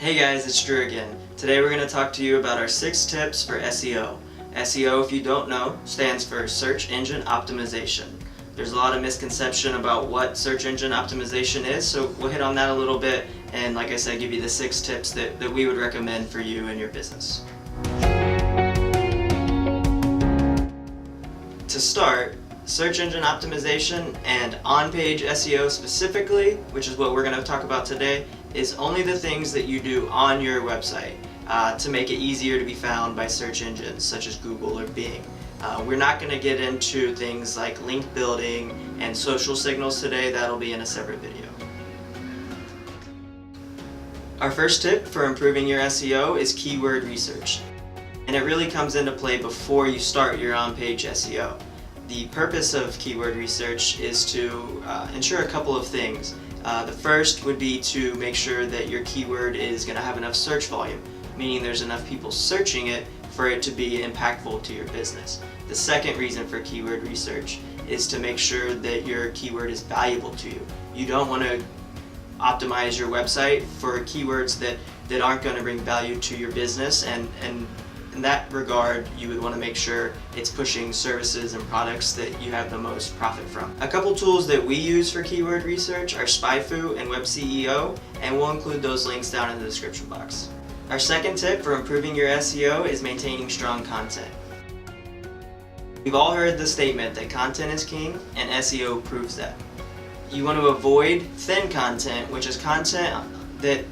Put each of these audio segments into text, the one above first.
Hey guys, it's Drew again. Today we're going to talk to you about our 6 tips for SEO. SEO, if you don't know, stands for Search Engine Optimization. There's a lot of misconception about what search engine optimization is, so we'll hit on that a little bit and, like I said, give you the 6 tips that we would recommend for you and your business. To start, search engine optimization and on-page SEO specifically, which is what we're going to talk about today, is only the things that you do on your website to make it easier to be found by search engines such as Google or Bing. We're not going to get into things like link building and social signals today. That'll be in a separate video. Our first tip for improving your SEO is keyword research. And it really comes into play before you start your on-page SEO. The purpose of keyword research is to ensure a couple of things. The first would be to make sure that your keyword is going to have enough search volume, meaning there's enough people searching it for it to be impactful to your business. The second reason for keyword research is to make sure that your keyword is valuable to you. You don't want to optimize your website for keywords that aren't going to bring value to your business, and in that regard, you would want to make sure it's pushing services and products that you have the most profit from. A couple tools that we use for keyword research are SpyFu and WebCEO, and we'll include those links down in the description box. Our second tip for improving your SEO is maintaining strong content. We've all heard the statement that content is king, and SEO proves that. You want to avoid thin content, which is content that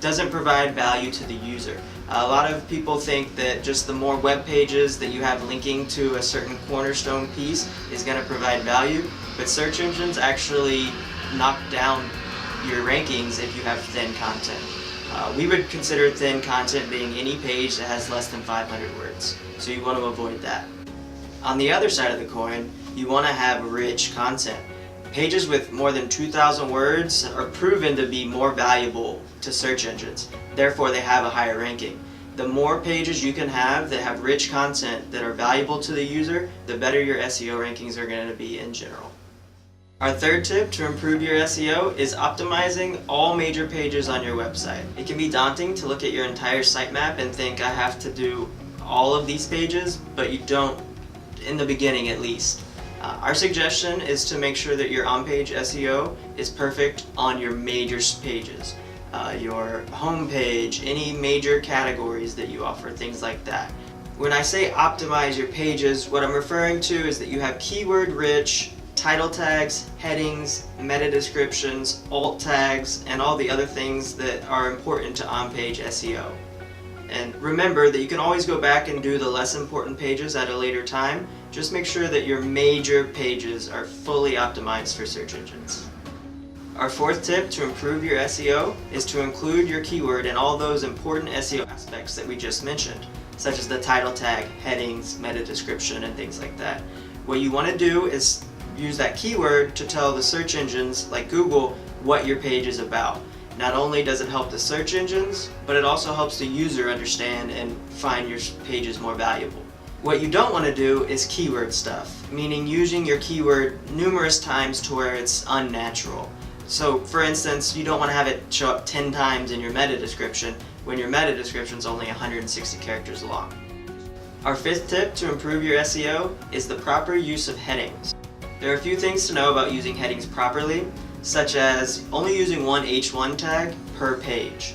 doesn't provide value to the user. A lot of people think that just the more web pages that you have linking to a certain cornerstone piece is going to provide value, but search engines actually knock down your rankings if you have thin content. We would consider thin content being any page that has less than 500 words, so you want to avoid that. On the other side of the coin, you want to have rich content. Pages with more than 2,000 words are proven to be more valuable to search engines. Therefore, they have a higher ranking. The more pages you can have that have rich content that are valuable to the user, the better your SEO rankings are going to be in general. Our third tip to improve your SEO is optimizing all major pages on your website. It can be daunting to look at your entire sitemap and think, I have to do all of these pages, but you don't, in the beginning at least. Our suggestion is to make sure that your on-page SEO is perfect on your major pages. Your home page, any major categories that you offer, things like that. When I say optimize your pages, what I'm referring to is that you have keyword-rich title tags, headings, meta descriptions, alt tags, and all the other things that are important to on-page SEO. And remember that you can always go back and do the less important pages at a later time. Just make sure that your major pages are fully optimized for search engines. Our fourth tip to improve your SEO is to include your keyword in all those important SEO aspects that we just mentioned, such as the title tag, headings, meta description, and things like that. What you want to do is use that keyword to tell the search engines like Google what your page is about. Not only does it help the search engines, but it also helps the user understand and find your pages more valuable. What you don't want to do is keyword stuff, meaning using your keyword numerous times to where it's unnatural. So, for instance, you don't want to have it show up 10 times in your meta description when your meta description is only 160 characters long. Our fifth tip to improve your SEO is the proper use of headings. There are a few things to know about using headings properly, such as only using one H1 tag per page.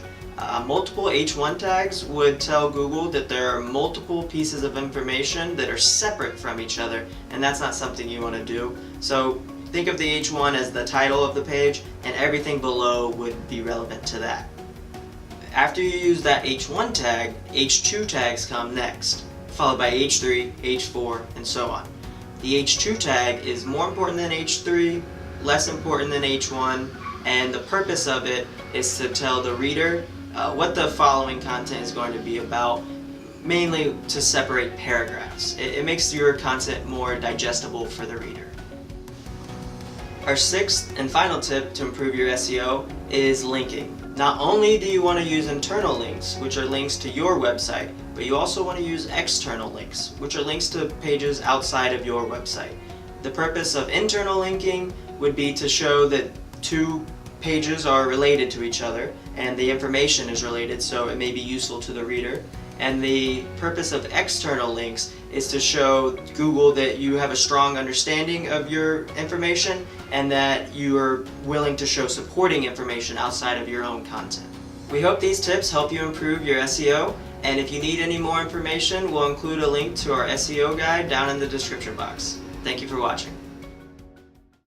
Multiple H1 tags would tell Google that there are multiple pieces of information that are separate from each other, and that's not something you want to do. So think of the H1 as the title of the page, and everything below would be relevant to that. After you use that H1 tag, H2 tags come next, followed by H3, H4, and so on. The H2 tag is more important than H3, less important than H1, and the purpose of it is to tell the reader what the following content is going to be about, mainly to separate paragraphs. It makes your content more digestible for the reader. Our sixth and final tip to improve your SEO is linking. Not only do you want to use internal links, which are links to your website, but you also want to use external links, which are links to pages outside of your website. The purpose of internal linking would be to show that two pages are related to each other, and the information is related, so it may be useful to the reader. And the purpose of external links is to show Google that you have a strong understanding of your information and that you are willing to show supporting information outside of your own content. We hope these tips help you improve your SEO, and if you need any more information, we'll include a link to our SEO guide down in the description box. Thank you for watching.